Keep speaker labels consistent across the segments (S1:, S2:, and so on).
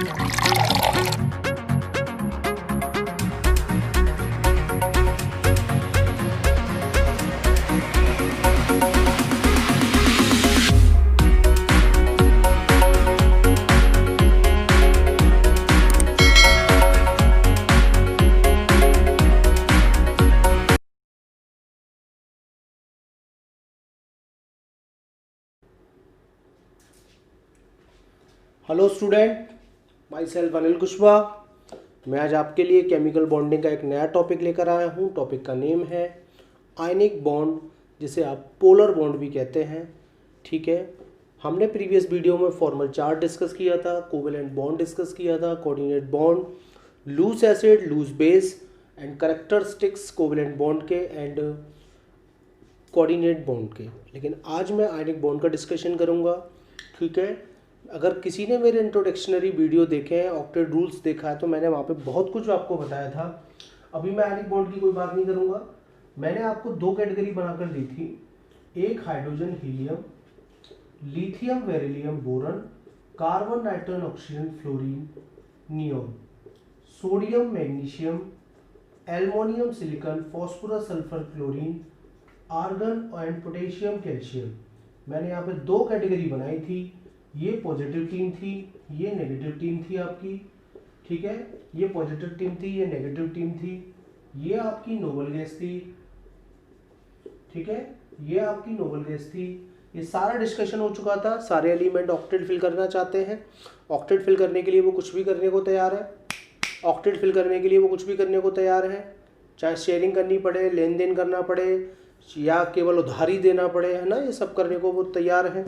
S1: Hello student, my self Anil Kushwaha. मैं आज आपके लिए केमिकल बॉन्डिंग का एक नया टॉपिक लेकर आया हूँ। टॉपिक का नेम है आयनिक बॉन्ड, जिसे आप पोलर बॉन्ड भी कहते हैं। ठीक है, हमने प्रीवियस वीडियो में फॉर्मल चार्ट डिस्कस किया था, कोवेलेंट बॉन्ड डिस्कस किया था, coordinate bond, Lewis acid, Lewis base and characteristics covalent bond के एंड कोऑर्डिनेट बॉन्ड के। लेकिन आज मैं आयनिक बॉन्ड का डिस्कशन करूँगा। ठीक है, अगर किसी ने मेरे इंट्रोडक्शनरी वीडियो देखे हैं, ऑक्टेट रूल्स देखा है, तो मैंने वहाँ पे बहुत कुछ आपको बताया था। अभी मैं आयनिक बॉन्ड की कोई बात नहीं करूँगा। मैंने आपको दो कैटेगरी बनाकर दी थी, एक hydrogen helium, lithium beryllium boron, carbon nitrogen oxygen fluorine neon, sodium magnesium, aluminium silicon, phosphorus sulphur chlorine, argon and potassium calcium. मैंने यहाँ पे दो कैटेगरी बनाई थी। ये पॉजिटिव टीम थी, ये नेगेटिव टीम थी आपकी। ठीक है, ये पॉजिटिव टीम थी, ये नेगेटिव टीम थी। ये आपकी नोबल गैस थी। ठीक है, ये आपकी नोबल गैस थी। ये सारा डिस्कशन हो चुका था। सारे एलिमेंट ऑक्टेट फिल करना चाहते हैं। ऑक्टेट फिल करने के लिए वो कुछ भी करने को तैयार है। ऑक्टेट फिल करने के लिए वो कुछ भी करने को तैयार है, चाहे शेयरिंग करनी पड़े, लेन देन करना पड़े, या केवल उधारी देना पड़े, है ना, ये सब करने को वो तैयार है।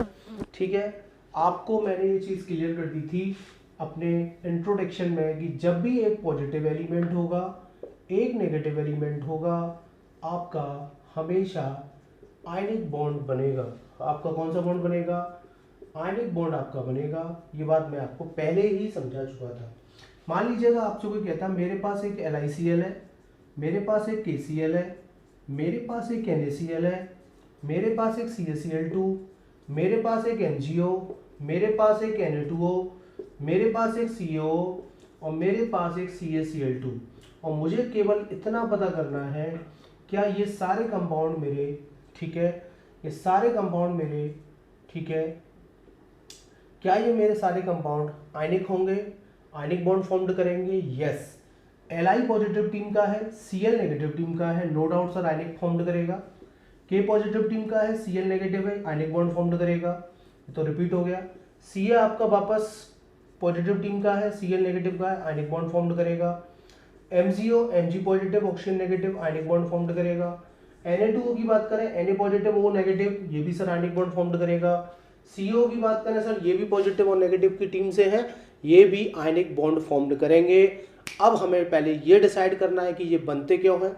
S1: ठीक है, आपको मैंने ये चीज़ क्लियर कर दी थी अपने इंट्रोडक्शन में कि जब भी एक पॉजिटिव एलिमेंट होगा, एक नेगेटिव एलिमेंट होगा, आपका हमेशा आयनिक बॉन्ड बनेगा। आपका कौन सा बॉन्ड बनेगा? आयनिक बॉन्ड आपका बनेगा। ये बात मैं आपको पहले ही समझा चुका था। मान लीजिएगा आपसे कोई कहता मेरे पास एक LiCl है, मेरे पास एक KCl है, मेरे पास एक NaCl है, मेरे पास एक CaCl2, मेरे पास एक MgO, मेरे पास एक Na2O, मेरे पास एक CaO और मेरे पास एक CaCl2, और मुझे केवल इतना पता करना है क्या ये सारे कंपाउंड मेरे, ठीक है, ये सारे कंपाउंड मेरे, ठीक है, क्या ये मेरे सारे कंपाउंड आयनिक होंगे, आयनिक बॉन्ड फॉर्म्ड करेंगे? यस। Li पॉजिटिव टीम का है, Cl नेगेटिव टीम का है, नो डाउट सर आयनिक फॉर्म्ड करेगा। K पॉजिटिव टीम का है, Cl नेगेटिव है, आयनिक बॉन्ड फॉर्म्ड करेगा। तो रिपीट हो गया। Ca आपका वापस पॉजिटिव टीम का है, Cl नेगेटिव का है, आयनिक बॉन्ड फॉर्म्ड करेगा। MgO Mg positive, oxygen negative, ionic bond formed करेगा। Na2O की बात करें, Na पॉजिटिव, O नेगेटिव, ये भी सर आयनिक बॉन्ड फॉर्म्ड करेगा। CO की बात करें सर, ये भी पॉजिटिव और नेगेटिव की टीम से है, ये भी आयनिक बॉन्ड फॉर्म्ड करेंगे। अब हमें पहले ये डिसाइड करना है कि ये बनते क्यों हैं।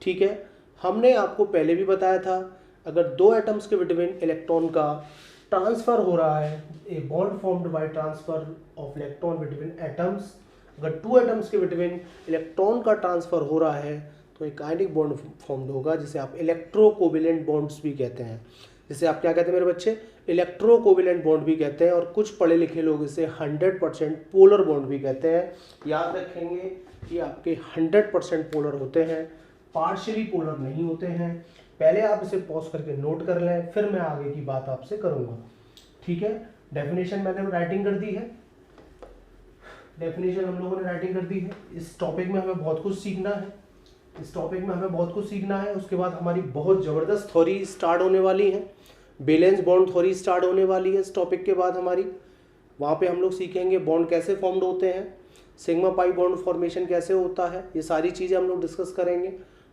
S1: ठीक है, हमने आपको पहले भी बताया था, अगर दो एटम्स के बिटवीन इलेक्ट्रॉन का ट्रांसफर हो रहा है, a bond formed by transfer of electron between atoms, अगर टू एटम्स के बिटवीन इलेक्ट्रॉन का ट्रांसफर हो रहा है तो एक आयनिक बॉन्ड फॉर्म्ड होगा, जिसे आप इलेक्ट्रोकोवेलेंट बॉन्ड्स भी कहते हैं। जिसे आप क्या कहते हैं मेरे बच्चे? इलेक्ट्रोकोवेलेंट बॉन्ड भी कहते हैं, और कुछ पढ़े लिखे लोग इसे 100% पोलर बॉन्ड भी कहते हैं। याद रखेंगे कि आपके 100% पोलर होते हैं, पार्शियली पोलर नहीं होते हैं। पहले आप इसे पॉज करके नोट कर लें, फिर मैं आगे की बात आपसे करूंगा। ठीक है, डेफिनेशन मैंने राइटिंग कर दी है, डेफिनेशन हम लोगों ने राइटिंग कर दी है। इस टॉपिक में हमें बहुत कुछ सीखना है, इस टॉपिक में हमें बहुत कुछ सीखना है। उसके बाद हमारी बहुत ज़बरदस्त थ्योरी स्टार्ट होने वाली है, बैलेंस बॉन्ड थ्योरी स्टार्ट होने वाली है इस टॉपिक के बाद हमारी। वहाँ पे हम लोग सीखेंगे बॉन्ड कैसे फॉर्म्ड होते हैं, सिग्मा पाई बॉन्ड फॉर्मेशन कैसे होता है, ये सारी चीज़ें हम लोग डिस्कस करेंगे।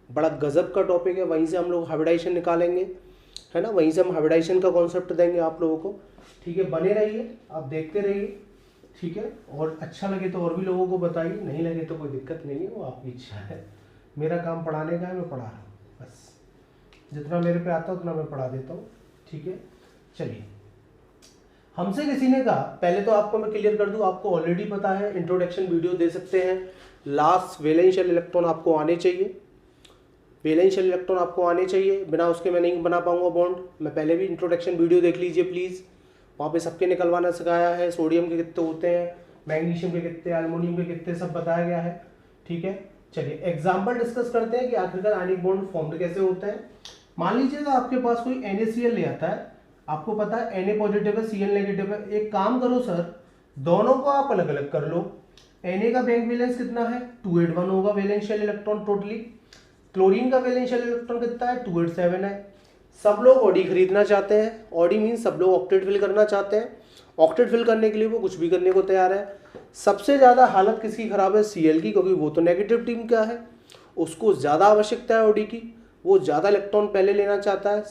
S1: बड़ा गजब का टॉपिक है, वहीं से हम लोग हाइब्रिडाइजेशन निकालेंगे, है ना, वहीं से हम हाइब्रिडाइजेशन का कॉन्सेप्ट देंगे आप लोगों को। ठीक है, बने रहिए, आप देखते रहिए। ठीक है, और अच्छा लगे तो और भी लोगों को बताइए, नहीं लगे तो कोई दिक्कत नहीं है, वो आपकी इच्छा है। मेरा काम पढ़ाने का है, मैं पढ़ा रहा हूँ, बस जितना मेरे पे आता है उतना मैं पढ़ा देता हूँ। ठीक है, चलिए। हमसे किसी ने कहा, पहले तो आपको मैं क्लियर कर दूं, आपको ऑलरेडी पता है, इंट्रोडक्शन वीडियो दे सकते हैं। लास्ट वैलेंशियल इलेक्ट्रॉन आपको आने चाहिए, वैलेंशियल इलेक्ट्रॉन आपको आने चाहिए, बिना उसके मैं नहीं बना पाऊंगा बॉन्ड। मैं पहले भी इंट्रोडक्शन वीडियो देख लीजिए प्लीज़, वहाँ पे सबके निकलवाना सिखाया है। सोडियम के कितने होते हैं, मैग्नीशियम के कितने, एल्युमिनियम के कितने, सब बताया गया है। ठीक है, चलिए एग्जाम्पल डिस्कस करते हैं कि आखिरकार आयनिक बॉन्ड फॉर्म कैसे होता है। मान लीजिएगा आपके पास कोई NaCl ले आता है, आपको पता है Na पॉजिटिव है, Cl नेगेटिव है। एक काम करो सर, दोनों को आप अलग अलग कर लो। Na का बैंक वैलेंस कितना है, 281 होगा वैलेंशियल इलेक्ट्रॉन टोटली। क्लोरीन का वैलेंशियल इलेक्ट्रॉन कितना है, 287 है। सब लोग ऑडी खरीदना चाहते हैं, ऑडी मीन सब लोग ऑक्टेट फिल करना चाहते हैं। ऑक्टेट फिल करने के लिए वो कुछ भी करने को तैयार है। सबसे ज़्यादा हालत किसकी खराब है, Cl की, क्योंकि वो तो नेगेटिव टीम का है, उसको ज़्यादा आवश्यकता है ऑडी की, वो ज़्यादा इलेक्ट्रॉन पहले लेना चाहता है।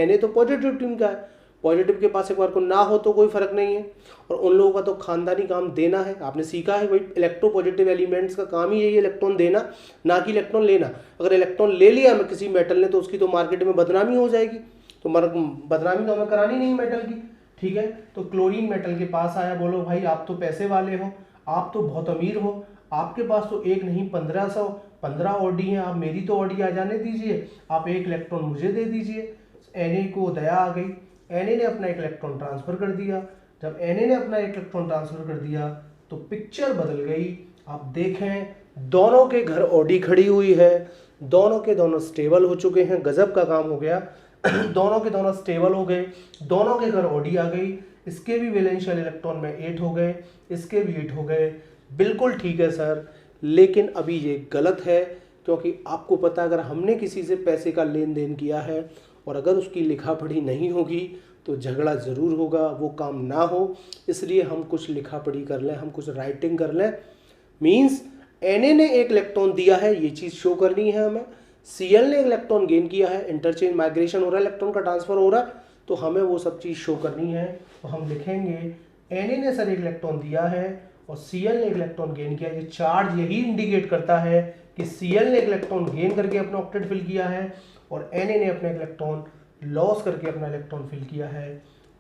S1: Na तो पॉजिटिव टीम का है, पॉजिटिव के पास एक बार को ना हो तो कोई फर्क नहीं है, और उन लोगों का तो खानदानी काम देना है। आपने सीखा है भाई, इलेक्ट्रोपॉजिटिव एलिमेंट्स का काम ही यही है, इलेक्ट्रॉन देना, ना कि इलेक्ट्रॉन लेना। अगर इलेक्ट्रॉन ले लिया हमें किसी मेटल ने तो उसकी तो मार्केट में बदनामी हो जाएगी, तो बदनामी तो हमें करानी नहीं मेटल की। ठीक है, तो क्लोरीन मेटल के पास आया, बोलो भाई आप तो पैसे वाले हो, आप तो बहुत अमीर हो, आपके पास तो एक नहीं 15 ऑडी हैं, आप मेरी तो ऑडी आ जाने दीजिए, आप एक इलेक्ट्रॉन मुझे दे दीजिए। Na को दया आ गई, Na ने अपना एक इलेक्ट्रॉन ट्रांसफर कर दिया। जब Na ने अपना एक इलेक्ट्रॉन ट्रांसफर कर दिया तो पिक्चर बदल गई। आप देखें दोनों के घर ऑडी खड़ी हुई है, दोनों के दोनों स्टेबल हो चुके हैं, गजब का काम हो गया। दोनों के दोनों स्टेबल हो गए, दोनों के घर ऑडी आ गई। इसके भी वैलेंशियल इलेक्ट्रॉन में 8 हो गए, इसके भी 8 हो गए। बिल्कुल ठीक है सर, लेकिन अभी ये गलत है, क्योंकि आपको पता अगर हमने किसी से पैसे का लेन देन किया है और अगर उसकी लिखा पढ़ी नहीं होगी तो झगड़ा ज़रूर होगा, वो काम ना हो, इसलिए हम कुछ लिखा पढ़ी कर लें, हम कुछ राइटिंग कर लें। मीन्स Na ने एक इलेक्ट्रॉन दिया है, ये चीज़ शो करनी है हमें। Cl ने एक इलेक्ट्रॉन गेन किया है, इंटरचेंज माइग्रेशन हो रहा है, इलेक्ट्रॉन का ट्रांसफर हो रहा है, तो हमें वो सब चीज़ शो करनी है। तो हम लिखेंगे Na ने सर एक इलेक्ट्रॉन दिया है और Cl ने एक इलेक्ट्रॉन गेन किया। ये चार्ज यही इंडिकेट करता है कि Cl ने एक इलेक्ट्रॉन गेन करके अपना ऑक्टेट फिल किया है और Na ने अपना इलेक्ट्रॉन लॉस करके अपना इलेक्ट्रॉन फिल किया है।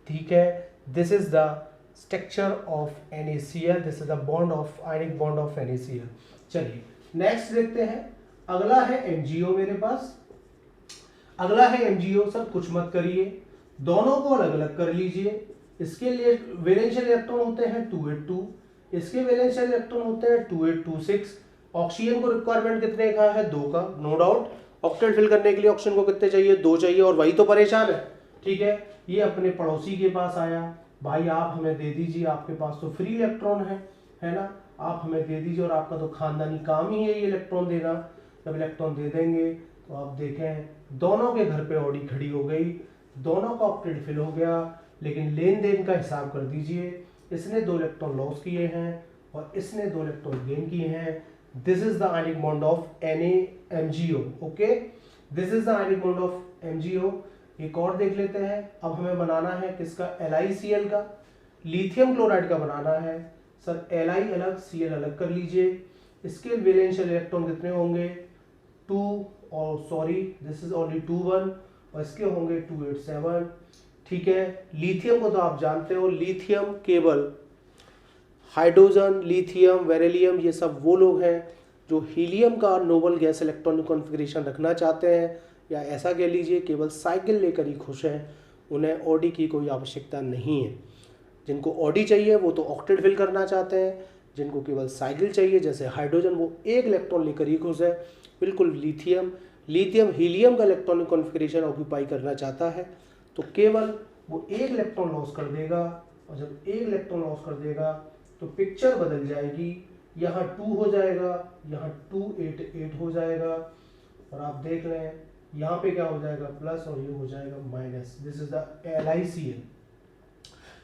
S1: ठीक है, this is the structure of NaCl, this is the bond of ionic bond of NaCl। चलिए नेक्स्ट देखते हैं, अगला है MgO मेरे पास। अगला है MgO, सर कुछ मत करिए, दोनों को अलग अलग कर लीजिए। इसके लिए वैलेंशियल इलेक्ट्रॉन होते हैं 282, इसके वैलेंशियल इलेक्ट्रॉन होते हैं 2826। ऑक्सीजन को रिक्वायरमेंट कितने का है, 2 का, नो डाउट। ऑक्टेट फिल करने के लिए ऑक्सीजन को कितने चाहिए, 2 चाहिए, और वही तो परेशान है। ठीक है, ये अपने पड़ोसी के पास आया, भाई आप हमें दे दीजिए, आपके पास तो फ्री इलेक्ट्रॉन है ना, आप हमें दे दीजिए, और आपका तो खानदानी काम ही है ये इलेक्ट्रॉन देना। जब इलेक्ट्रॉन दे देंगे तो आप देखें दोनों के घर पे ऑडी खड़ी हो गई, दोनों का ऑक्टेट फिल हो गया, लेकिन लेन देन का हिसाब कर दीजिए, इसने 2 इलेक्ट्रॉन लॉस किए हैं और इसने 2 इलेक्ट्रॉन गेन किए हैं। This is the ionic bond of NaMgO। Okay, this is the ionic bond of MgO। एक और देख लेते हैं, अब हमें बनाना है किसका, LiCl का, लिथियम क्लोराइड का बनाना है। सर Li अलग Cl अलग कर लीजिए। इसके वैलेंशियल इलेक्ट्रॉन कितने होंगे, 2, और सॉरी दिस इज ओनली 21, और इसके होंगे 287। ठीक है, लिथियम को तो आप जानते हो, लिथियम केवल हाइड्रोजन, लिथियम, बेरिलियम, ये सब वो लोग हैं जो हीलियम का नोबल गैस इलेक्ट्रॉनिक कॉन्फ़िगरेशन रखना चाहते हैं, या ऐसा कह लीजिए केवल साइकिल लेकर ही खुश हैं, उन्हें ऑडी की कोई आवश्यकता नहीं है। जिनको ऑडी चाहिए वो तो ऑक्टेट फिल करना चाहते हैं, जिनको केवल साइकिल चाहिए जैसे हाइड्रोजन, वो एक इलेक्ट्रॉन लेकर ही खुश है। बिल्कुल लिथियम हीलियम का इलेक्ट्रॉनिक कॉन्फ़िगरेशन ऑक्यूपाई करना चाहता है, तो केवल वो एक इलेक्ट्रॉन लॉस कर देगा, और जब एक इलेक्ट्रॉन लॉस कर देगा तो पिक्चर बदल जाएगी, यहाँ 2 हो जाएगा, यहाँ 288 हो जाएगा, और आप देख लें यहाँ पे क्या हो जाएगा, प्लस, और ये हो जाएगा minus. This is the LiCl।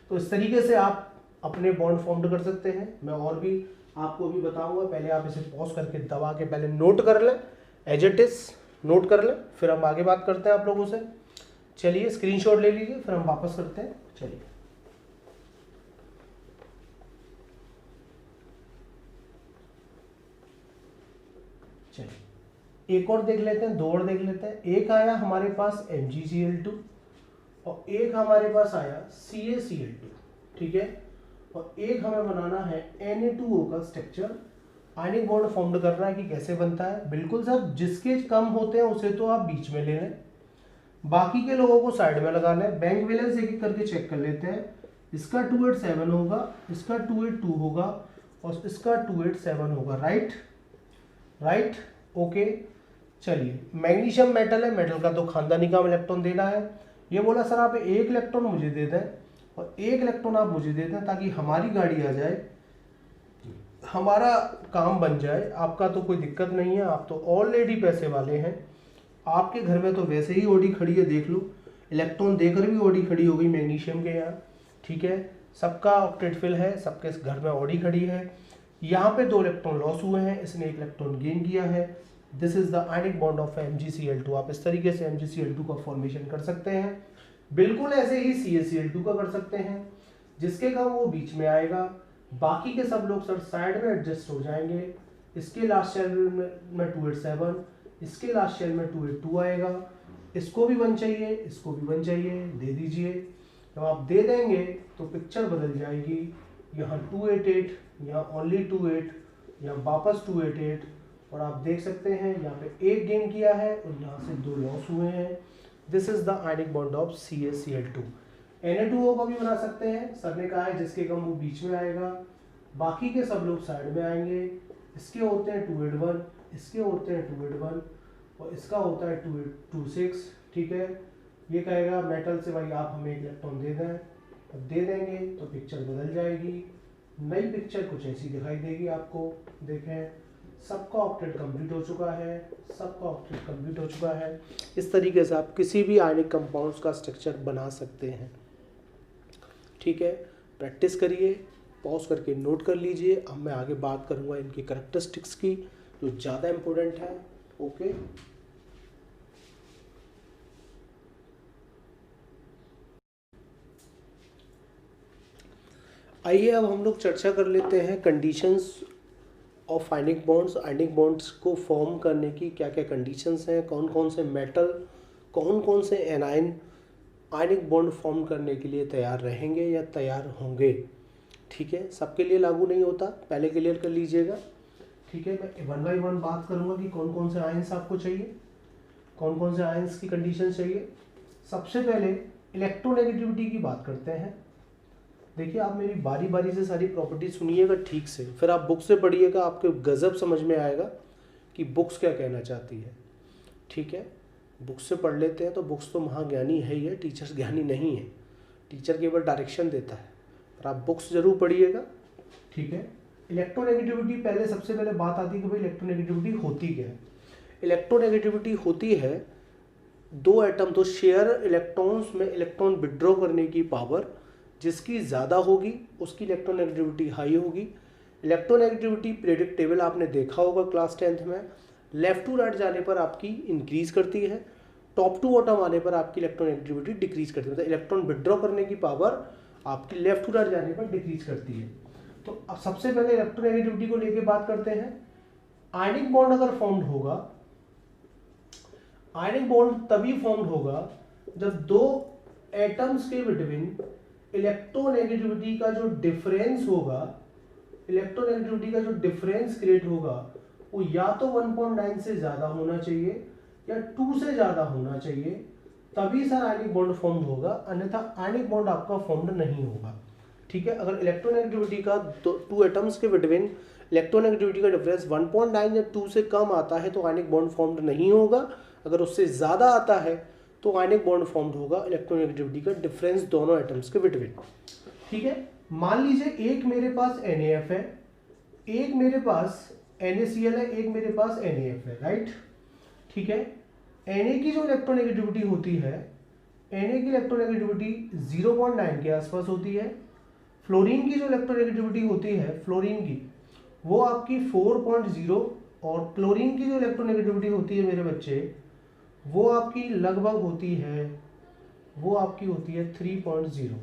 S1: तो इस तरीके से आप अपने बॉन्ड फॉर्म कर सकते हैं। मैं और भी आपको भी बताऊंगा, पहले आप इसे पॉज करके दबा के पहले नोट कर लें, एज इट इज नोट कर लें, फिर हम आगे बात करते हैं आप लोगों से। चलिए स्क्रीनशॉट ले लीजिए, फिर हम वापस करते हैं। चलिए एक और देख लेते हैं, 2 और देख लेते हैं। एक आया हमारे पास MgCl2 और एक हमारे पास आया CaCl2। ठीक है, और एक हमें बनाना है Na2O का स्ट्रक्चर। आयनिक बॉन्ड फॉर्म करना है कि कैसे बनता है। बिल्कुल सर, जिसके कम होते हैं उसे तो आप बीच में ले लें, बाकी के लोगों को साइड में लगा लें। बैंक बैलेंस एक एक करके चेक कर लेते हैं। इसका 287 होगा, इसका 282 होगा, और इसका 287 होगा। Right okay. चलिए, मैग्नीशियम मेटल है, मेटल का तो खानदानी काम इलेक्ट्रॉन देना है। ये बोला सर आप एक इलेक्ट्रॉन मुझे दे दें और एक इलेक्ट्रॉन आप मुझे दे दें ताकि हमारी गाड़ी आ जाए, हमारा काम बन जाए। आपका तो कोई दिक्कत नहीं है, आप तो ऑलरेडी पैसे वाले हैं। आपके घर में तो वैसे ही ऑडी खड़ी है, देख लो, इलेक्ट्रॉन देकर भी ऑडी खड़ी हो गई मैग्नीशियम के यहाँ। ठीक है, सबका ऑक्टेट फिल है, सबके घर में ऑडी खड़ी है। यहाँ पे 2 इलेक्ट्रॉन लॉस हुए हैं, इसने 1 इलेक्ट्रॉन गेन किया है। This is the ionic bond of MgCl2। आप इस तरीके से MgCl2 का फॉर्मेशन कर सकते हैं। बिल्कुल ऐसे ही CaCl2 का कर सकते हैं, जिसके का वो बीच में आएगा। बाकी के सब लोग सर साइड में एडजस्ट हो जाएंगे। इसके लास्ट शेल में 287, इसके लास्ट शेल में 282 आएगा। इसको भी 1 चाहिए, इसको भी 1 चाहिए, दे दीजिए। जब आप दे देंगे तो पिक्चर बदल जाएगी। यहाँ 288, यहाँ ओनली 28, यहाँ वापस 288, और आप देख सकते हैं यहाँ पे 1 गेन किया है और यहाँ से 2 लॉस हुए हैं। This is the ionic bond of CaCl2। Na2O का भी बना सकते हैं, सर ने कहा है जिसके कम वो बीच में आएगा, बाकी के सब लोग साइड में आएंगे। इसके होते हैं 281, इसके होते हैं 281 और इसका होता है 226। ठीक है, ये कहेगा मेटल से भाई आप हमें 1 इलेक्ट्रॉन दे दें। अब दे देंगे तो पिक्चर बदल जाएगी, नई पिक्चर कुछ ऐसी दिखाई देगी आपको। देखें, सबका ऑक्टेट कंप्लीट हो चुका है, सबका ऑक्टेट कंप्लीट हो चुका है। इस तरीके से आप किसी भी आयनिक कंपाउंड्स का स्ट्रक्चर बना सकते हैं। ठीक है, प्रैक्टिस करिए, पॉज करके नोट कर लीजिए। अब मैं आगे बात करूंगा इनकी कैरेक्टरिस्टिक्स की, जो ज़्यादा इम्पोर्टेंट है। ओके, आइए अब हम लोग चर्चा कर लेते हैं conditions of ionic bonds. Ionic bonds को फॉर्म करने की क्या क्या कंडीशंस हैं, कौन कौन से मेटल, कौन कौन से एनाइन आयनिक बॉन्ड फॉर्म करने के लिए तैयार रहेंगे या तैयार होंगे। ठीक है, सबके लिए लागू नहीं होता, पहले क्लियर कर लीजिएगा। ठीक है, मैं 1 बाय 1 बात करूंगा कि कौन कौन से आयंस आपको चाहिए, कौन कौन से आयंस की कंडीशन चाहिए। सबसे पहले इलेक्ट्रोनेगेटिविटी की बात करते हैं। देखिए, आप मेरी बारी बारी से सारी प्रॉपर्टी सुनिएगा ठीक से, फिर आप बुक से पढ़िएगा, आपके गजब समझ में आएगा कि बुक्स क्या कहना चाहती है। ठीक है, बुक्स से पढ़ लेते हैं तो बुक्स तो महाज्ञानी है ही है, टीचर्स ज्ञानी नहीं है। टीचर केवल डायरेक्शन देता है, पर आप बुक्स जरूर पढ़िएगा। ठीक है, इलेक्ट्रोनेगेटिविटी पहले सबसे पहले बात आती है कि भाई इलेक्ट्रोनेगेटिविटी होती क्या है। इलेक्ट्रोनेगेटिविटी होती है 2 एटम तो शेयर इलेक्ट्रॉन्स में इलेक्ट्रॉन विड्रॉ करने की पावर जिसकी ज़्यादा होगी उसकी इलेक्ट्रोनेगेटिविटी हाई होगी। इलेक्ट्रोनेगेटिविटी प्रेडिक्टेबल आपने देखा होगा क्लास 10th में, लेफ्ट टू राइट जाने पर आपकी इंक्रीज करती है, टॉप टू बॉटम आने पर आपकी इलेक्ट्रोनेगेटिविटी डिक्रीज करती है। मतलब इलेक्ट्रॉन विड्रॉ करने की पावर आपकी लेफ्ट टू राइट जाने पर डिक्रीज करती है। तो अब सबसे पहले इलेक्ट्रोनेगेटिविटी को लेके बात करते हैं। आयनिक बॉन्ड अगर फॉर्म्ड होगा, आयनिक बॉन्ड तभी फॉर्म्ड होगा जब 2 एटम्स के बिटवीन इलेक्ट्रोनेगेटिविटी का जो डिफरेंस होगा, इलेक्ट्रोनेगेटिविटी का जो डिफरेंस क्रिएट होगा वो या तो 1.9 से ज्यादा होना चाहिए या 2 से ज्यादा होना चाहिए, तभी सर आयनिक बॉन्ड फॉर्म होगा, अन्यथा आयनिक बॉन्ड आपका फॉर्म्ड नहीं होगा। ठीक है, अगर इलेक्ट्रोनेगेटिविटी का 2 एटम्स के बिटवीन इलेक्ट्रोनेगेटिविटी का डिफरेंस 1.9 या 2 से कम आता है तो आयनिक बॉन्ड फॉर्म्ड नहीं होगा। अगर उससे ज्यादा आता है तो आयनिक बॉन्ड फॉर्म्ड होगा, इलेक्ट्रोनेगेटिविटी का डिफरेंस दोनों एटम्स के बिटवीन। ठीक है, मान लीजिए एक मेरे पास NaF है, एक मेरे पास NaCl है, एक मेरे पास NaF है, राइट। ठीक है, Na की जो इलेक्ट्रोनेगेटिविटी होती है, Na की इलेक्ट्रोनेगेटिविटी 0.9 के आसपास होती है। फ्लोरीन की जो इलेक्ट्रोनेगेटिविटी होती है, फ्लोरीन की वो आपकी 4.0, और क्लोरीन की जो इलेक्ट्रोनेगेटिविटी होती है मेरे बच्चे वो आपकी लगभग होती है, वो आपकी होती है 3.0।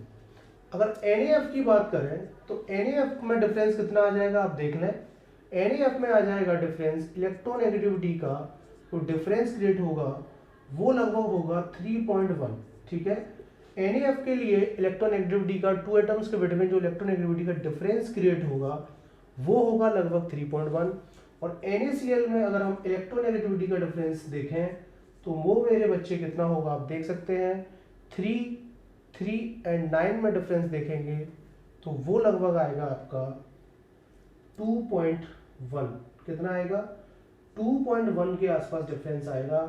S1: अगर NaF की बात करें तो NaF में डिफरेंस कितना आ जाएगा आप देख लें। NaF में आ जाएगा डिफरेंस इलेक्ट्रोनेगेटिविटी का, तो डिफरेंस क्रिएट होगा वो लगभग होगा 3.1। ठीक है, NaF के लिए इलेक्ट्रोनेगेटिविटी का 2 एटम्स के बिटवीन जो इलेक्ट्रोनेगेटिविटी का डिफरेंस क्रिएट होगा वो होगा लगभग 3.1। और NaCl में अगर हम इलेक्ट्रोनेगेटिविटी का डिफरेंस देखें तो वो मेरे बच्चे कितना होगा आप देख सकते हैं, 3 और 9 में डिफरेंस देखेंगे तो वो लगभग आएगा आपका 2.1 कितना आएगा, 2.1 के आसपास डिफरेंस आएगा।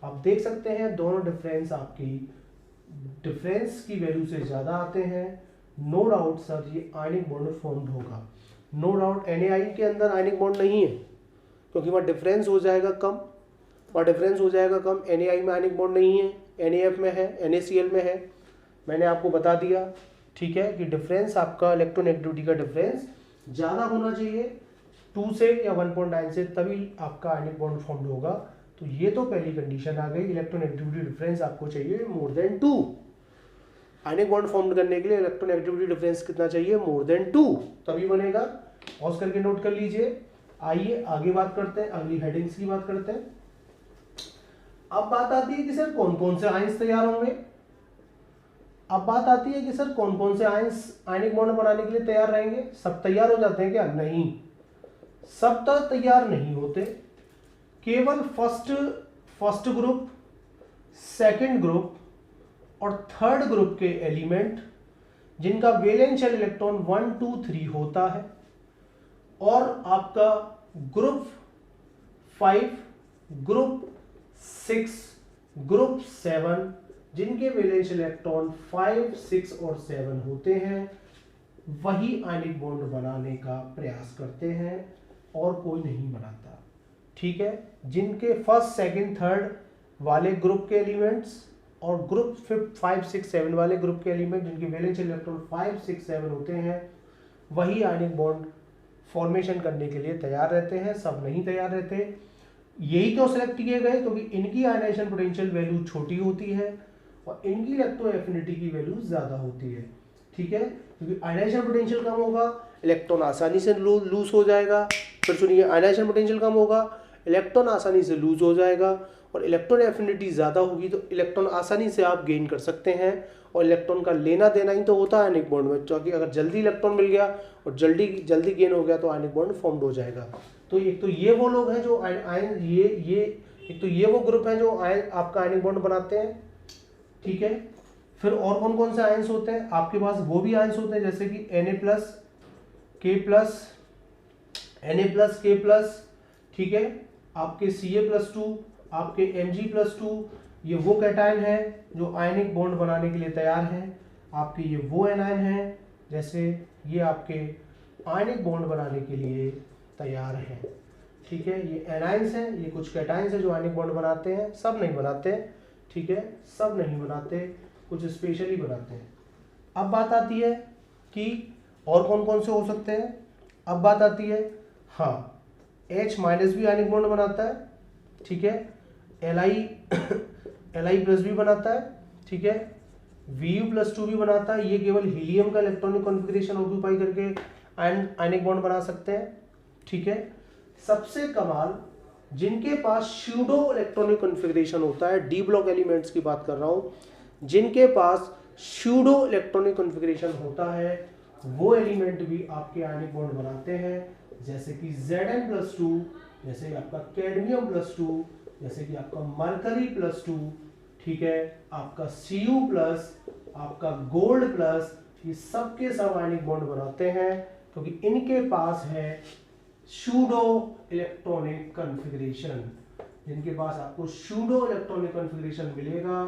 S1: आप देख सकते हैं दोनों डिफरेंस आपकी डिफरेंस की वैल्यू से ज़्यादा आते हैं। नो डाउट सर ये आयनिक बॉन्ड फॉर्म्ड होगा। नो डाउट NaI के अंदर आयनिक बॉन्ड नहीं है क्योंकि वहाँ डिफरेंस हो जाएगा कम, वहाँ डिफरेंस हो जाएगा कम। NaI में आयनिक बॉन्ड नहीं है, NaF में है, NaCl में है। मैंने आपको बता दिया, ठीक है, कि डिफरेंस आपका इलेक्ट्रोनेगेटिविटी का डिफरेंस ज़्यादा होना चाहिए 2 से या 1.9 से, तभी आपका आयनिक बॉन्ड फॉर्म्ड होगा। तो ये तो पहली कंडीशन आ गई, इलेक्ट्रोनेगेटिविटी डिफरेंस आपको चाहिए more than 2। Ionic bond form करने के लिए इलेक्ट्रोनेगेटिविटी डिफरेंस कितना चाहिए, मोर देन 2, तभी बनेगा। पॉज करके नोट कर लीजिए। आइए आगे बात करते हैं, अगली हेडिंग्स की बात करते हैं। अब बात आती है कि सर कौन कौन से आयंस तैयार होंगे। अब बात आती है कि सर कौन कौन से आयंस आयनिक बॉन्ड बनाने के लिए तैयार रहेंगे। सब तैयार हो जाते हैं क्या, नहीं, सब तो तैयार नहीं होते। केवल फर्स्ट ग्रुप, सेकंड ग्रुप और थर्ड ग्रुप के एलिमेंट जिनका वैलेंशियल इलेक्ट्रॉन 1 2 3 होता है, और आपका ग्रुप 5, ग्रुप 6, ग्रुप 7 जिनके वैलेंशियल इलेक्ट्रॉन 5 6 और 7 होते हैं, वही आयनिक बॉन्ड बनाने का प्रयास करते हैं और कोई नहीं बनाता। ठीक है, जिनके फर्स्ट सेकंड थर्ड वाले ग्रुप के एलिमेंट्स और ग्रुप 5 6 7 वाले ग्रुप के एलिमेंट जिनके वैलेंशियल इलेक्ट्रॉन 5 6 7 होते हैं, वही आयनिक बॉन्ड फॉर्मेशन करने के लिए तैयार रहते हैं, सब नहीं तैयार रहते। यही क्यों सेलेक्ट किए गए, क्योंकि इनकी आयनाइजेशन पोटेंशियल वैल्यू छोटी होती है और इनकी इलेक्ट्रो एफिनिटी की वैल्यू ज्यादा होती है। ठीक है, क्योंकि आयनाइजेशन पोटेंशियल कम होगा, इलेक्ट्रॉन आसानी से लूज हो जाएगा। फिर सुनिए, आयनाइजेशन पोटेंशियल कम होगा, इलेक्ट्रॉन आसानी से लूज हो जाएगा, और इलेक्ट्रॉन एफिनिटी ज़्यादा होगी तो इलेक्ट्रॉन आसानी से आप गेन कर सकते हैं। और इलेक्ट्रॉन का लेना देना ही तो होता है आयनिक बॉन्ड में, क्योंकि अगर जल्दी इलेक्ट्रॉन मिल गया और जल्दी गेन हो गया तो आयनिक बॉन्ड फॉर्म्ड हो जाएगा। तो एक तो ये वो लोग हैं जो एक तो ये वो ग्रुप हैं जो आपका आयनिक बॉन्ड बनाते हैं। ठीक है, फिर और कौन कौन से आयंस होते हैं आपके पास, वो भी आयंस होते हैं जैसे कि Na+, K+, ठीक है, आपके Ca+2, आपके Mg+2, ये वो कैटायन है जो आयनिक बॉन्ड बनाने के लिए तैयार हैं। आपके ये वो एनायन हैं जैसे ये आपके आयनिक बॉन्ड बनाने के लिए तैयार हैं। ठीक है, ये एनायंस हैं, ये कुछ कैटायंस हैं जो आयनिक बॉन्ड बनाते हैं, सब नहीं बनाते। ठीक है, सब नहीं बनाते, कुछ स्पेशली बनाते हैं। अब बात आती है कि और कौन कौन से हो सकते हैं। अब बात आती है, हाँ, H- भी आयनिक बॉन्ड बनाता है। ठीक है, Li+ भी बनाता है। ठीक है, Vu+2 भी बनाता है। ये केवल हीलियम का इलेक्ट्रॉनिक कॉन्फ़िगरेशन ऑक्यूपाई करके आयनिक बॉन्ड बना सकते हैं। ठीक है, सबसे कमाल जिनके पास स्यूडो इलेक्ट्रॉनिक कॉन्फ़िगरेशन होता है, डी ब्लॉक एलिमेंट्स की बात कर रहा हूं, जिनके पास स्यूडो इलेक्ट्रॉनिक कॉन्फ़िगरेशन होता है, वो एलिमेंट भी आपके आयनिक बॉन्ड बनाते हैं। जैसे कि Zn+2, जैसे कि आपका कैडमियम+2, जैसे कि आपका मरकरी+2, ठीक है, आपका Cu+, आपका गोल्ड+, ये सब के सब आयनिक बॉन्ड बनाते हैं क्योंकि इनके पास है स्यूडो इलेक्ट्रॉनिक कॉन्फ़िगरेशन। जिनके पास आपको स्यूडो इलेक्ट्रॉनिक कॉन्फ़िगरेशन मिलेगा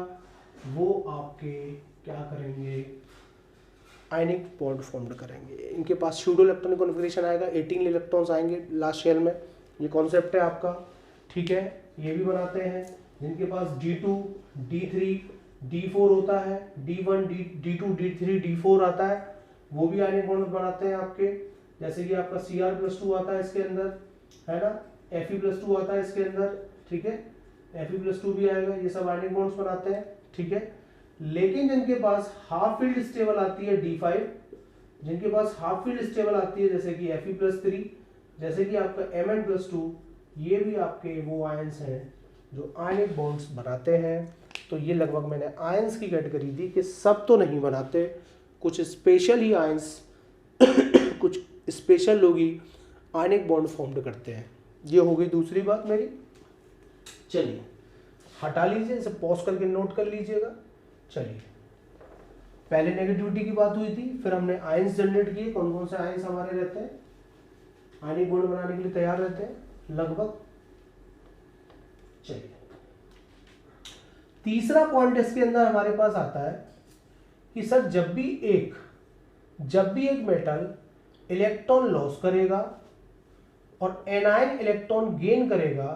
S1: वो आपके क्या करेंगे, आयनिक बॉन्ड फॉर्म्ड करेंगे। इनके पास स्यूडो इलेक्ट्रॉनिक कॉन्फ़िगरेशन आएगा, 18 इलेक्ट्रॉन्स आएंगे लास्ट शेल में, ये कॉन्सेप्ट है आपका। ठीक है, ये भी बनाते हैं। जिनके पास D2, D3, D4 होता है, D1, D2, D3, D4 आता है, वो भी आयनिक बॉन्ड बनाते हैं आपके। जैसे कि आपका Cr+2 आता है इसके अंदर, है ना, Fe+2 आता है इसके अंदर। ठीक है, Fe+2 भी आएगा, ये सब आयनिक बॉन्ड्स बनाते हैं। ठीक है, लेकिन जिनके पास हाफ फील्ड स्टेबल आती है D5, जिनके पास हाफ फील्ड स्टेबल आती है जैसे कि Fe+3, जैसे कि आपका Mn+2, ये भी आपके वो आयंस हैं जो आयनिक बॉन्ड्स बनाते हैं। तो ये लगभग मैंने आयंस की कैटेगरी दी कि सब तो नहीं बनाते, कुछ स्पेशल ही आयंस कुछ स्पेशल लोग ही आयनिक बॉन्ड फॉर्म्ड करते हैं। ये हो गई दूसरी बात मेरी। चलिए हटा लीजिए, इसे पॉज करके नोट कर लीजिएगा। चलिए, पहले नेगेटिविटी की बात हुई थी, फिर हमने आयंस जनरेट किए, कौन कौन से आयंस हमारे रहते हैं। आयनिक बॉन्ड बनाने के लिए तैयार रहते हैं लगभग। चलिए, तीसरा पॉइंट इसके अंदर हमारे पास आता है कि सर जब भी एक मेटल इलेक्ट्रॉन लॉस करेगा और एनायन इलेक्ट्रॉन गेन करेगा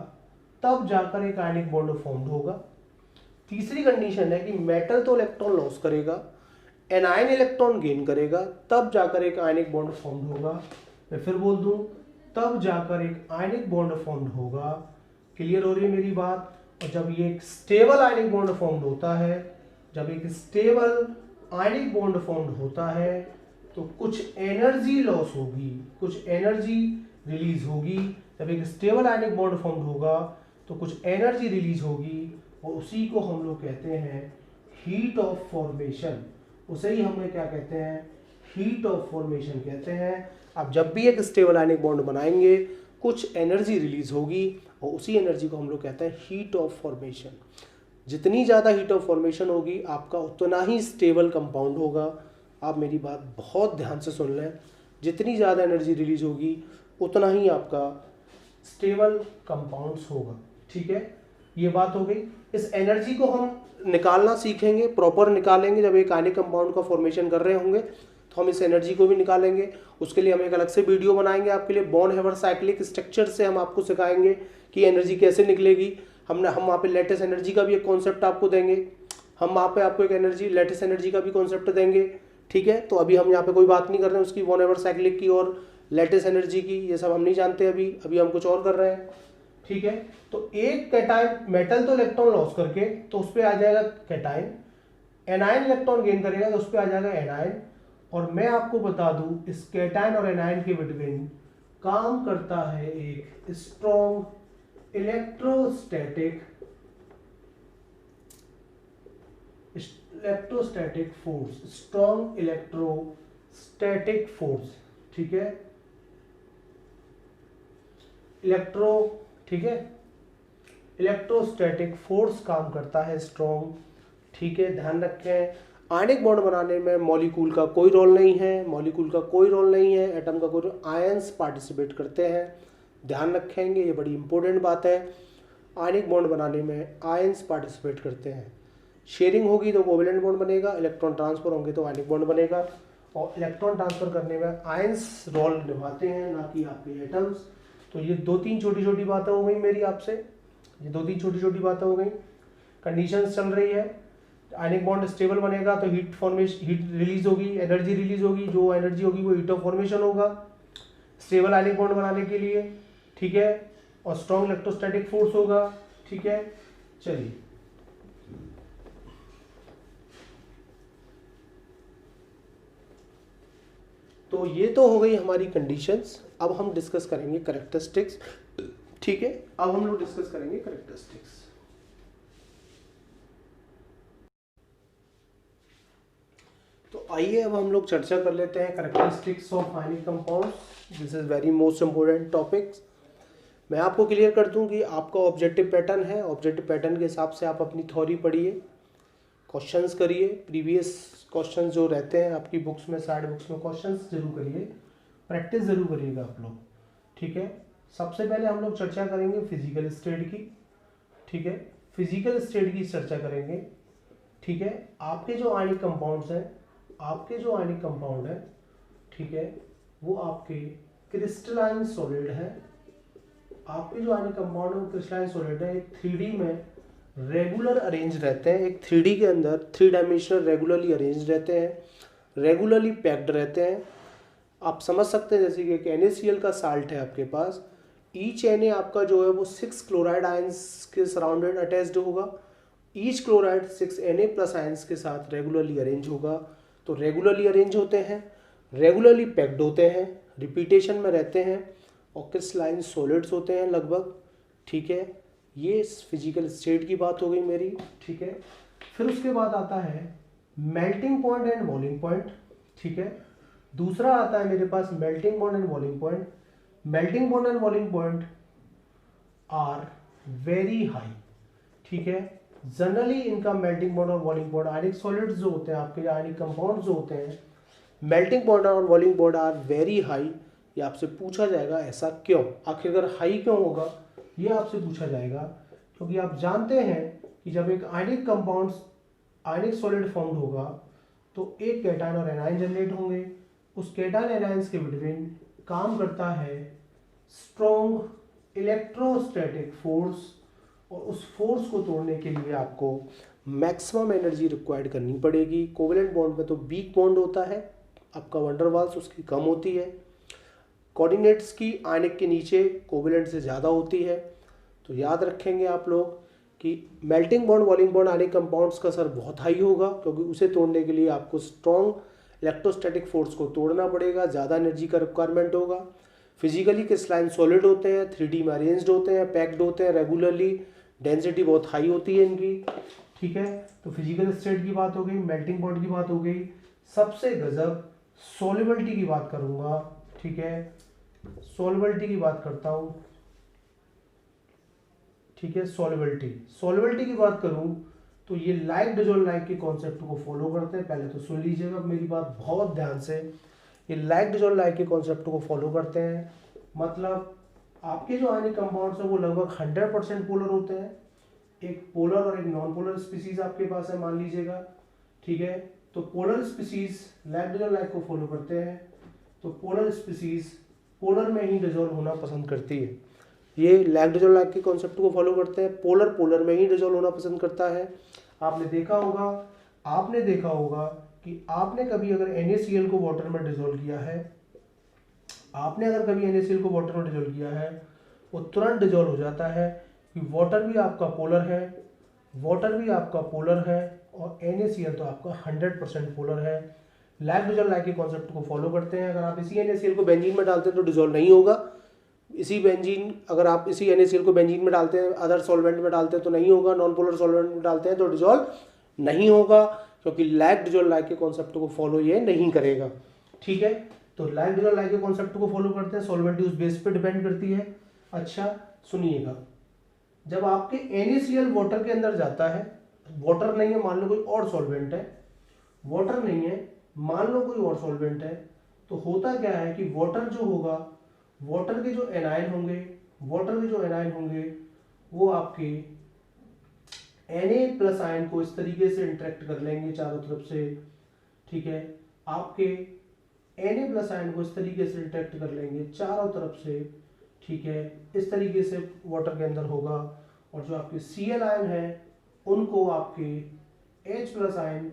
S1: तब जाकर एक आयनिक बॉन्ड फॉर्म होगा। तीसरी कंडीशन है कि मेटल तो इलेक्ट्रॉन लॉस करेगा, एनायन इलेक्ट्रॉन गेन करेगा, तब जाकर एक आयनिक बॉन्ड फॉर्म होगा। मैं फिर बोल दूं, तब जाकर एक आयनिक बॉन्ड फॉर्म होगा। क्लियर हो रही है मेरी बात? और जब ये एक स्टेबल आयनिक बॉन्ड फॉर्म होता है, जब एक स्टेबल आयनिक बॉन्ड फॉर्म होता है तो कुछ एनर्जी लॉस होगी, कुछ एनर्जी रिलीज होगी। जब एक स्टेबल आयनिक बॉन्ड फॉर्म होगा तो कुछ एनर्जी रिलीज होगी और उसी को हम लोग कहते हैं हीट ऑफ फॉर्मेशन। उसे ही हमें क्या कहते हैं? हीट ऑफ फॉर्मेशन कहते हैं। अब जब भी एक स्टेबल आयनिक बॉन्ड बनाएंगे कुछ एनर्जी रिलीज होगी और उसी एनर्जी को हम लोग कहते हैं हीट ऑफ फॉर्मेशन। जितनी ज़्यादा हीट ऑफ फॉर्मेशन होगी आपका उतना ही स्टेबल कंपाउंड होगा। आप मेरी बात बहुत ध्यान से सुन लें, जितनी ज़्यादा एनर्जी रिलीज होगी उतना ही आपका स्टेबल कंपाउंड्स होगा। ठीक है, ये बात हो गई। इस एनर्जी को हम निकालना सीखेंगे, प्रॉपर निकालेंगे। जब एक आयनिक कंपाउंड का फॉर्मेशन कर रहे होंगे तो हम इस एनर्जी को भी निकालेंगे। उसके लिए हम एक अलग से वीडियो बनाएंगे आपके लिए। बॉर्न हेवर साइक्लिक स्ट्रक्चर से हम आपको सिखाएंगे कि एनर्जी कैसे निकलेगी। हम वहाँ पे लेटेस्ट एनर्जी का भी एक कॉन्सेप्ट आपको देंगे। हम वहाँ पे आपको एक एनर्जी, लेटेस्ट एनर्जी का भी कॉन्सेप्ट देंगे। ठीक है, तो अभी हम यहाँ पे कोई बात नहीं कर रहे हैं उसकी, बॉर्न हेवर साइक्लिक की और लेटेस्ट एनर्जी की, ये सब हम नहीं जानते अभी हम कुछ और कर रहे हैं। ठीक है, तो एक कैटायन मेटल तो इलेक्ट्रॉन लॉस करके तो उस पर आ जाएगा कैटायन, एनायन इलेक्ट्रॉन गेन करेगा तो उस पर आ जाएगा एनायन। और मैं आपको बता दूं इस कैटायन और एनायन के बिटवीन काम करता है एक strong electrostatic force, strong electrostatic force. ठीक है, ठीक है, इलेक्ट्रोस्टैटिक फोर्स काम करता है स्ट्रॉन्ग। ठीक है, ध्यान रखें आयनिक बॉन्ड बनाने में मॉलिक्यूल का कोई रोल नहीं है, मॉलिक्यूल का कोई रोल नहीं है, एटम का कोई रोल, आयंस पार्टिसिपेट करते हैं। ध्यान रखेंगे, ये बड़ी इंपॉर्टेंट बात है। आयनिक बॉन्ड बनाने में आयंस पार्टिसिपेट करते हैं। शेयरिंग होगी तो कोवेलेंट बॉन्ड बनेगा, इलेक्ट्रॉन ट्रांसफर होंगे तो आयनिक बॉन्ड बनेगा। और इलेक्ट्रॉन ट्रांसफर करने में आयंस रोल निभाते हैं, ना कि आपके एटम्स। तो ये दो तीन छोटी छोटी बातें हो गई मेरी आपसे, ये दो तीन छोटी छोटी बातें हो गई। कंडीशंस चल रही है, आयनिक बॉन्ड स्टेबल बनेगा तो हीट रिलीज होगी, एनर्जी रिलीज होगी, जो एनर्जी होगी वो हीट ऑफ फॉर्मेशन होगा स्टेबल आयनिक बॉन्ड बनाने के लिए। ठीक है, और स्ट्रॉन्ग इलेक्ट्रोस्टैटिक फोर्स होगा। ठीक है, चलिए तो ये तो हो गई हमारी कंडीशंस। अब हम डिस्कस करेंगे कैरेक्टरिस्टिक्स। ठीक है, अब हम लोग डिस्कस करेंगे कैरेक्टरिस्टिक्स। तो आइए अब हम लोग चर्चा कर लेते हैं characteristics of ionic compounds. This is very most important topics. मैं आपको क्लियर कर दूं कि आपका ऑब्जेक्टिव पैटर्न है, ऑब्जेक्टिव पैटर्न के हिसाब से आप अपनी थ्योरी पढ़िए, क्वेश्चंस करिए, प्रीवियस क्वेश्चंस जो रहते हैं आपकी बुक्स में, साइड बुक्स में, क्वेश्चंस जरूर करिए, प्रैक्टिस जरूर करिएगा आप लोग। ठीक है, सबसे पहले हम लोग चर्चा करेंगे फिजिकल स्टेट की। ठीक है, फिजिकल स्टेट की चर्चा करेंगे। ठीक है, आपके जो आयनिक कंपाउंड्स हैं, आपके जो आयनिक कंपाउंड है, ठीक है, वो आपके क्रिस्टलाइन सॉलिड है। आपके जो आयनिक कंपाउंड है वो क्रिस्टलाइन सॉलिड है, एक 3D में रेगुलर अरेंज रहते हैं, एक 3D के अंदर 3 डायमेंशनल रेगुलरली अरेंज रहते हैं, रेगुलरली पैक्ड रहते हैं। आप समझ सकते हैं जैसे कि एक NaCl का साल्ट है आपके पास, ईच Na आपका जो है वो 6 क्लोराइड आयंस के सराउंडेड अटैच्ड होगा। Each chloride 6 Na plus ions के साथ रेगुलरली अरेंज होगा। तो रेगुलरली अरेंज होते हैं, रेगुलरली पैक्ड होते हैं, रिपीटेशन में रहते हैं और क्रिस्टलाइन सॉलिड्स होते हैं लगभग। ठीक है, ये फिजिकल स्टेट की बात हो गई मेरी। ठीक है, फिर उसके बाद आता है melting point and boiling point. ठीक है, दूसरा आता है मेरे पास melting point and boiling point. Melting point and boiling point are very high. ठीक है, जनरली इनका मेल्टिंग पॉइंट और बॉइलिंग पॉइंट, आयनिक सॉलिड्स जो होते हैं आपके, आयनिक कंपाउंड जो होते हैं, मेल्टिंग पॉइंट और boiling point are very high. ये आपसे पूछा जाएगा, ऐसा क्यों, आखिरकार हाई क्यों होगा, ये आपसे पूछा जाएगा। क्योंकि आप जानते हैं कि जब एक आयनिक कंपाउंड आयनिक सॉलिड फॉर्म्ड होगा तो एक कैटायन और एनायन जनरेट होंगे, उस कैटायन एनायंस के बिटवीन काम करता है स्ट्रॉन्ग इलेक्ट्रोस्टैटिक फोर्स, और उस फोर्स को तोड़ने के लिए आपको मैक्सिमम एनर्जी रिक्वायर्ड करनी पड़ेगी। कोवेलेंट बॉन्ड में तो वीक बॉन्ड होता है, आपका वंडरवाल्स उसकी कम होती है, कोऑर्डिनेट्स की आयनिक के नीचे कोवेलेंट से ज़्यादा होती है। तो याद रखेंगे आप लोग कि melting bond boiling bond ionic compounds का असर बहुत हाई होगा, क्योंकि उसे तोड़ने के लिए आपको स्ट्रॉन्ग इलेक्ट्रोस्टैटिक फोर्स को तोड़ना पड़ेगा, ज़्यादा एनर्जी का रिक्वायरमेंट होगा। फिजिकली क्रिस्टलाइन सॉलिड होते हैं, 3D में अरेंज्ड होते हैं, पैक्ड होते हैं रेगुलरली, डेंसिटी बहुत हाई होती है इनकी, ठीक है। तो फिजिकल स्टेट की बात हो गई, मेल्टिंग पॉइंट की बात हो गई, सबसे गजब सॉल्युबिलिटी की बात करूंगा, ठीक है, सॉल्युबिलिटी की बात करता हूं, ठीक है। सॉल्युबिलिटी की बात करूं तो ये लाइक डिजोल्व लाइक के कॉन्सेप्ट को फॉलो करते हैं। पहले तो सुन लीजिएगा मेरी बात बहुत ध्यान से, ये लाइक डिजोल्व लाइक के कॉन्सेप्ट को फॉलो करते हैं। मतलब आपके जो आयनिक कंपाउंड्स हैं वो लगभग 100% पोलर होते हैं, एक पोलर और एक नॉन पोलर स्पीसीज आपके पास है मान लीजिएगा, ठीक है। तो polar species like dissolve like को फॉलो करते हैं, तो पोलर स्पीसीज पोलर में ही डिजोल्व होना पसंद करती है। ये लाइक डिजोल्व लाइक के कॉन्सेप्ट को फॉलो करते हैं, पोलर पोलर में ही डिजोल्व होना पसंद करता है। आपने देखा होगा कि आपने कभी अगर NaCl को वाटर में डिजोल्व किया है, वो तुरंत डिजोल्व हो जाता है कि वाटर भी आपका पोलर है और NaCl तो आपका 100% पोलर है। लाइक डिजोल्व लाइक के कॉन्सेप्ट को फॉलो करते हैं। अगर आप इसी NaCl को बेंजीन में डालते हैं तो डिजोल्व नहीं होगा, अगर आप इसी NaCl को बेंजीन में डालते हैं, अदर सॉल्वेंट में डालते हैं तो नहीं होगा, नॉन पोलर सॉल्वेंट में डालते हैं तो डिजोल्व नहीं होगा, क्योंकि लाइक डिजोल्व लाइक के कॉन्सेप्ट को फॉलो ये नहीं करेगा, ठीक है। तो लाइक डिजोल्व लाइक के कॉन्सेप्ट को फॉलो करते हैं, सॉल्वेंट उस बेस पे डिपेंड करती है। अच्छा सुनिएगा, जब आपके NaCl वाटर के अंदर जाता है, वाटर नहीं है मान लो कोई और सॉल्वेंट है, तो होता क्या है कि वाटर के जो एनायन होंगे वो आपके Na+ आयन को इस तरीके से इंटरेक्ट कर लेंगे चारों तरफ से, ठीक है। आपके Na+ आयन को इस तरीके से इंटरेक्ट कर लेंगे चारों तरफ से, ठीक है, इस तरीके से वाटर के अंदर होगा। और जो आपके Cl आयन है उनको आपके H+ आयन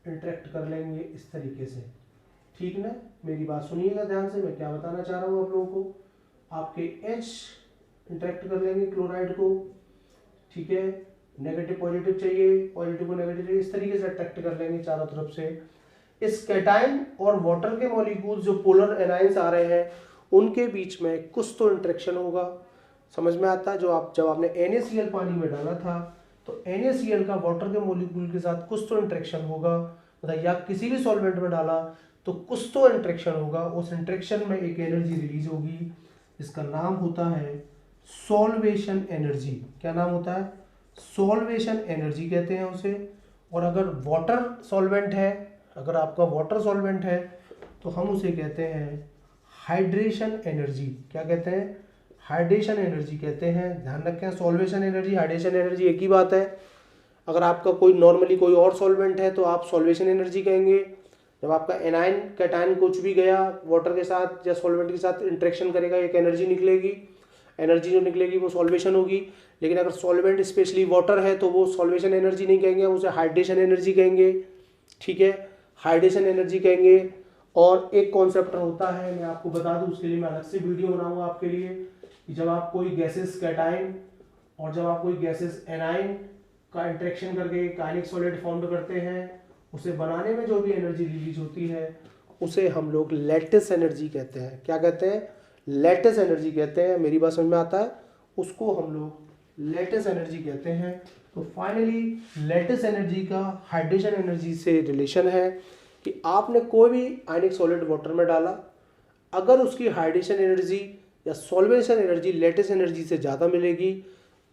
S1: इंटरेक्ट कर लेंगे इस तरीके से, ठीक ना। मेरी बात सुनिएगा ध्यान से, मैं क्या बताना चाह रहा हूँ आप लोगों को। आपके H इंटरेक्ट कर लेंगे क्लोराइड को, ठीक है, नेगेटिव पॉजिटिव चाहिए, पॉजिटिव को नेगेटिव चाहिए, इस तरीके से अट्रैक्ट कर लेंगे चारों तरफ से। इस कैटायन और वाटर के मॉलिक्यूल्स जो पोलर एनायंस आ रहे हैं उनके बीच में कुछ तो इंटरेक्शन होगा, समझ में आता है। जब आपने NaCl पानी में डाला था तो NaCl का वाटर के मॉलिक्यूल के साथ कुछ तो इंटरेक्शन होगा, मतलब या किसी भी सॉल्वेंट में डाला तो कुछ तो इंटरेक्शन होगा, उस इंटरेक्शन में एक एनर्जी रिलीज होगी, इसका नाम होता है सॉल्वेशन एनर्जी। क्या नाम होता है? सॉल्वेशन एनर्जी कहते हैं उसे। और अगर वाटर सॉल्वेंट है, अगर आपका वाटर सॉल्वेंट है तो हम उसे कहते हैं हाइड्रेशन एनर्जी। क्या कहते हैं? हाइड्रेशन एनर्जी कहते हैं। ध्यान रखें, सॉल्वेशन एनर्जी हाइड्रेशन एनर्जी एक ही बात है। अगर आपका कोई नॉर्मली कोई और सॉल्वेंट है तो आप सॉल्वेशन एनर्जी कहेंगे। जब आपका एनायन कैटायन कुछ भी गया वाटर के साथ या सॉल्वेंट के साथ इंटरेक्शन करेगा, एक एनर्जी निकलेगी, एनर्जी जो निकलेगी वो सॉल्वेशन होगी। लेकिन अगर सॉल्वेंट स्पेशली वाटर है तो वो सॉल्वेशन एनर्जी नहीं कहेंगे, उसे हाइड्रेशन एनर्जी कहेंगे। ठीक है, हाइड्रेशन एनर्जी कहेंगे। और एक कॉन्सेप्ट होता है, मैं आपको बता दूं, उसके लिए मैं अलग से वीडियो बनाऊंगा आपके लिए, कि जब आप कोई गैसेस कैटायन और जब आप कोई गैसेस एनायन का इंटरेक्शन करके काइनेटिक सॉलिड फॉर्म करते हैं, उसे बनाने में जो भी एनर्जी रिलीज होती है उसे हम लोग लैटिस एनर्जी कहते हैं। क्या कहते हैं? लैटिस एनर्जी कहते हैं। मेरी बात समझ में आता है? उसको हम लोग लैटिस एनर्जी कहते हैं। तो फाइनली लैटिस एनर्जी का हाइड्रेशन एनर्जी से रिलेशन है कि आपने कोई भी आयनिक सॉलिड वाटर में डाला, अगर उसकी हाइड्रेशन एनर्जी या सॉल्वेशन एनर्जी लैटिस एनर्जी से ज़्यादा मिलेगी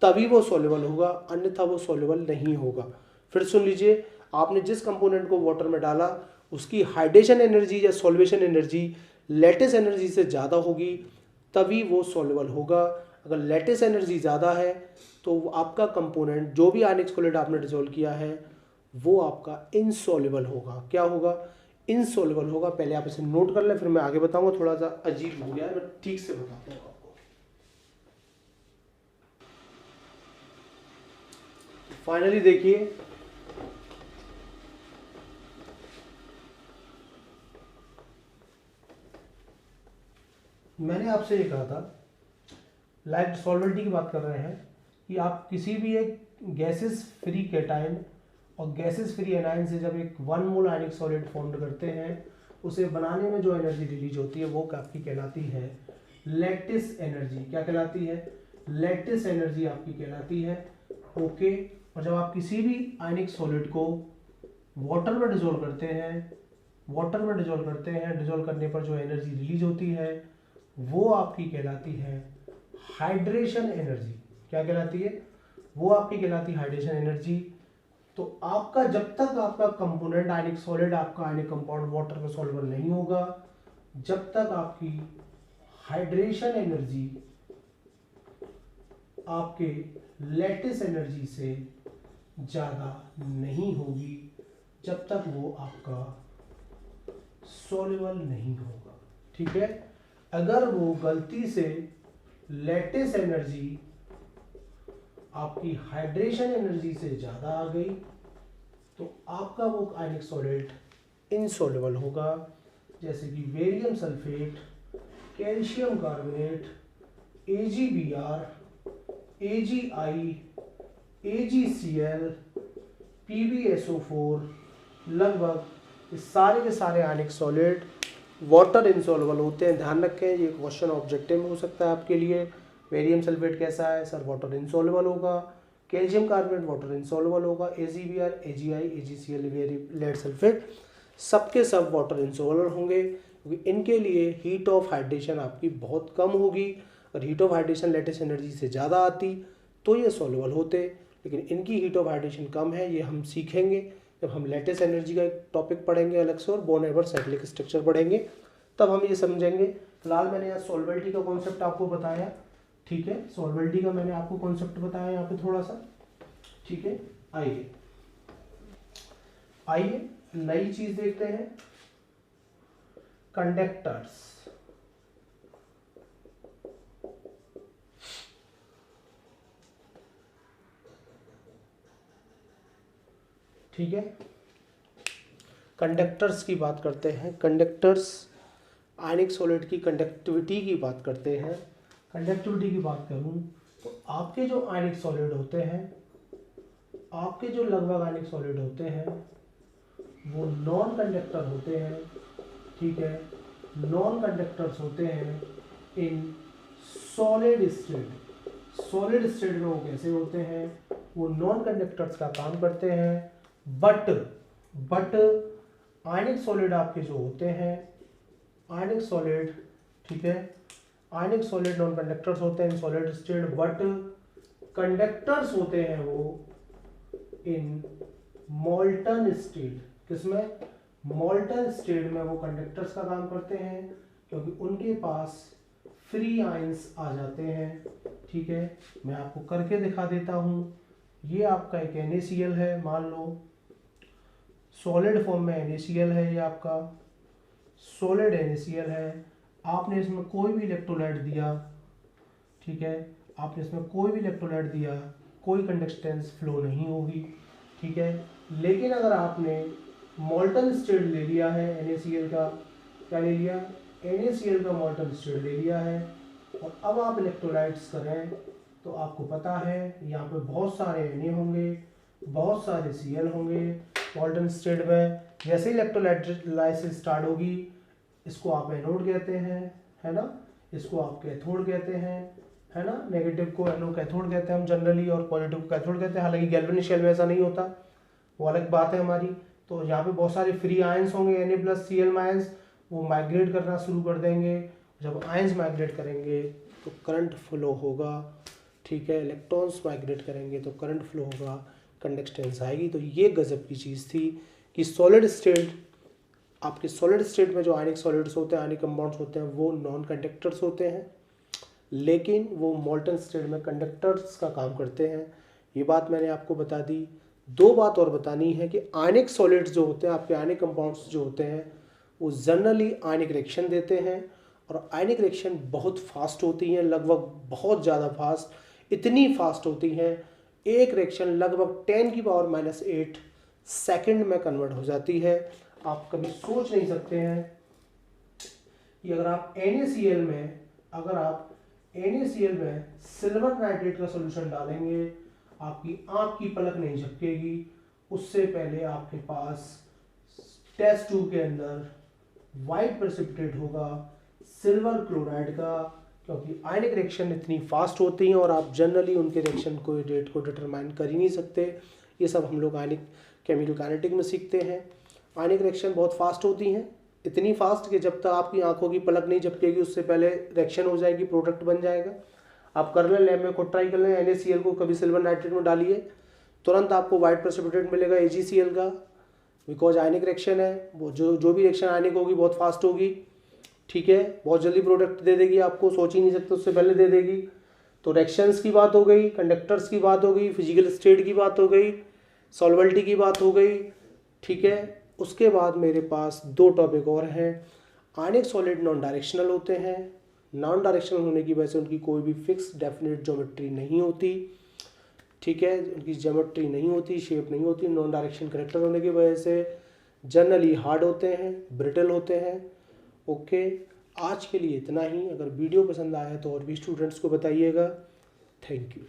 S1: तभी वो सॉल्युबल होगा, अन्यथा वो सॉल्युबल नहीं होगा। फिर सुन लीजिए, आपने जिस कंपोनेंट को वाटर में डाला उसकी हाइड्रेशन एनर्जी या सॉल्वेशन एनर्जी लैटिस एनर्जी से ज़्यादा होगी तभी वो सॉल्युबल होगा। अगर लैटिस एनर्जी ज़्यादा है तो आपका कंपोनेंट जो भी आयनिक सॉलिड आपने डिसॉल्व किया है वो आपका इनसॉल्युबल होगा। क्या होगा? इनसॉल्युबल होगा। पहले आप इसे नोट कर लें, फिर मैं आगे बताऊंगा। थोड़ा सा अजीब हो गया है, मैं ठीक से बताता हूँ आपको। फाइनली देखिए, मैंने आपसे ये कहा था, लाइक सॉल्वेंटी की बात कर रहे हैं, कि आप किसी भी एक गैसेस फ्री कैटायन और गैसेस फ्री एनायन से जब एक 1 मोल आयनिक सॉलिड फॉर्म करते हैं, उसे बनाने में जो एनर्जी रिलीज होती है वो आपकी कहलाती है लैटिस एनर्जी। क्या कहलाती है? लैटिस एनर्जी आपकी कहलाती है। ओके। और जब आप किसी भी आयनिक सॉलिड को वाटर में डिजोल्व करते हैं, डिजोल्व करने पर जो एनर्जी रिलीज होती है वो आपकी कहलाती है हाइड्रेशन एनर्जी। क्या कहलाती है? वो आपकी कहलाती है हाइड्रेशन एनर्जी। तो आपका जब तक आपका कंपोनेंट आयनिक सॉलिड, आपका आयनिक कंपाउंड वाटर में सॉल्युबल नहीं होगा, जब तक आपकी हाइड्रेशन एनर्जी आपके लैटिस एनर्जी से ज़्यादा नहीं होगी, जब तक वो आपका सॉल्युबल नहीं होगा। ठीक है। अगर वो गलती से लैटिस एनर्जी आपकी हाइड्रेशन एनर्जी से ज़्यादा आ गई तो आपका वो आयनिक सॉलिड इनसॉल्युबल होगा। जैसे कि barium sulphate, calcium carbonate, AgBr, AgI, AgCl, PbSO4, लगभग ये सारे के सारे आयनिक सॉलिड वाटर इनसॉल्युबल होते हैं। ध्यान रखें, ये क्वेश्चन ऑब्जेक्टिव में हो सकता है आपके लिए। बेरियम सल्फेट कैसा है सर? वाटर इनसॉल्युबल होगा। कैल्शियम कार्बोनेट वाटर इनसॉल्युबल होगा। AgBr, AgI, AgCl, lead sulphate सबके सब वाटर इनसॉल्युबल होंगे, क्योंकि इनके लिए हीट ऑफ हाइड्रेशन आपकी बहुत कम होगी। और heat of hydration lattice energy से ज़्यादा आती तो ये सॉल्युबल होते, लेकिन इनकी हीट ऑफ हाइड्रेशन कम है। ये हम सीखेंगे जब हम लैटिस एनर्जी का एक टॉपिक पढ़ेंगे अलग से, और बॉन एवर साइक्लिक स्ट्रक्चर पढ़ेंगे, तब हम ये समझेंगे। फिलहाल मैंने यहाँ सॉल्वेंटी का कॉन्सेप्ट आपको बताया। ठीक है, सॉल्वेंटी का मैंने आपको कॉन्सेप्ट बताया यहाँ पे थोड़ा सा। ठीक है, आइए नई चीज देखते हैं, कंडक्टर्स। ठीक है, कंडक्टर्स की बात करते हैं। कंडक्टर्स आयनिक सॉलिड की कंडक्टिविटी की बात करते हैं। कंडक्टिविटी की बात करूं तो आपके जो आयनिक सॉलिड होते हैं, आपके जो लगभग आयनिक सॉलिड होते हैं वो नॉन कंडक्टर होते हैं। ठीक है, नॉन कंडक्टर्स होते हैं in solid state. Solid state में वो कैसे होते हैं? वो नॉन कंडक्टर्स का काम करते हैं। बट आयनिक सॉलिड आपके जो होते हैं, आयनिक सॉलिड, ठीक है, आयनिक सॉलिड नॉन कंडक्टर्स होते हैं in solid state, but conductors होते हैं वो इन मोल्टन स्टेट। किसमें? मोल्टन स्टेट में वो कंडक्टर्स का काम करते हैं, क्योंकि उनके पास फ्री आयंस आ जाते हैं। ठीक है, मैं आपको करके दिखा देता हूं। ये आपका एक NaCl है, मान लो सॉलिड फॉर्म में NaCl है, ये आपका सॉलिड NaCl है। आपने इसमें कोई भी इलेक्ट्रोलाइट दिया, ठीक है, आपने इसमें कोई भी इलेक्ट्रोलाइट दिया, कोई कंडक्टेंस फ्लो नहीं होगी। ठीक है, लेकिन अगर आपने मोल्टन स्टेट ले लिया है NaCl का, क्या ले लिया? NaCl का मोल्टन स्टेट ले लिया है, और अब आप इलेक्ट्रोलाइट्स करें तो आपको पता है यहाँ पे बहुत सारे Na होंगे, बहुत सारे Cl होंगे मोल्टन स्टेट में। जैसे ही इलेक्ट्रोलाइसिस स्टार्ट होगी, इसको आप एनोड कहते हैं, है ना, इसको आप कैथोड कहते हैं, है ना, नेगेटिव को एनोड कैथोड कहते हैं हम जनरली, और पॉजिटिव को कैथोड कहते हैं। हालांकि गैल्वेनिक शेल में ऐसा नहीं होता, वो अलग बात है हमारी। तो यहाँ पे बहुत सारे फ्री आयंस होंगे, Na+Cl आयंस, वो माइग्रेट करना शुरू कर देंगे। जब आयंस माइग्रेट करेंगे तो करंट फ्लो होगा। ठीक है, इलेक्ट्रॉन्स माइग्रेट करेंगे तो करंट फ्लो होगा, कंडक्टेंस आएगी। तो ये गजब की चीज़ थी कि सॉलिड स्टेट आपके सॉलिड स्टेट में जो आयनिक सॉलिड्स होते हैं, आयनिक कंपाउंड्स होते हैं, वो नॉन कंडक्टर्स होते हैं, लेकिन वो मोल्टन स्टेट में कंडक्टर्स का काम करते हैं। ये बात मैंने आपको बता दी। दो बात और बतानी है कि आयनिक सॉलिड्स जो होते हैं, आपके आयनिक कंपाउंड्स जो होते हैं, वो जनरली आयनिक रिएक्शन देते हैं, और आयनिक रिएक्शन बहुत फास्ट होती हैं, लगभग बहुत ज़्यादा फास्ट, इतनी फास्ट होती हैं एक रिएक्शन लगभग 10⁻⁸ सेकंड में कन्वर्ट हो जाती है। आप कभी सोच नहीं सकते हैं कि अगर आप NaCl में सिल्वर नाइट्रेट का सॉल्यूशन डालेंगे, आपकी आंख की पलक नहीं झपकेगी, उससे पहले आपके पास टेस्ट ट्यूब के अंदर वाइट प्रेसिपिटेट होगा सिल्वर क्लोराइड का, क्योंकि आयनिक रिएक्शन इतनी फास्ट होती हैं और आप जनरली उनके रिएक्शन को रेट को डिटरमाइन कर ही नहीं सकते। ये सब हम लोग आयनिक केमिकल काइनेटिक में सीखते हैं। आयनिक रिएक्शन बहुत फास्ट होती हैं, इतनी फास्ट कि जब तक आपकी आंखों की पलक नहीं झपकेगी उससे पहले रिएक्शन हो जाएगी, प्रोडक्ट बन जाएगा। आप कर लें, लैब में खुद ट्राई कर लें, NaCl को कभी सिल्वर नाइट्रेट में डालिए, तुरंत आपको वाइट प्रेसिपिटेट मिलेगा AgCl का, बिकॉज आयनिक रिएक्शन है। वो जो भी रिएक्शन आयनिक होगी बहुत फास्ट होगी, ठीक है, बहुत जल्दी प्रोडक्ट दे देगी आपको, सोच ही नहीं सकते उससे पहले दे देगी। तो रिएक्शंस की बात हो गई, कंडक्टर्स की बात हो गई, फिजिकल स्टेट की बात हो गई, सॉल्वेबिलिटी की बात हो गई, ठीक है। उसके बाद मेरे पास दो टॉपिक और हैं। आयनिक सॉलिड नॉन डायरेक्शनल होते हैं, नॉन डायरेक्शनल होने की वजह से उनकी कोई भी फिक्स डेफिनेट ज्योमेट्री नहीं होती, ठीक है, उनकी ज्योमेट्री नहीं होती, शेप नहीं होती। नॉन डायरेक्शन करेक्टर होने की वजह से जनरली हार्ड होते हैं, ब्रिटल होते हैं। ओके, आज के लिए इतना ही। अगर वीडियो पसंद आया तो और भी स्टूडेंट्स को बताइएगा। Thank you.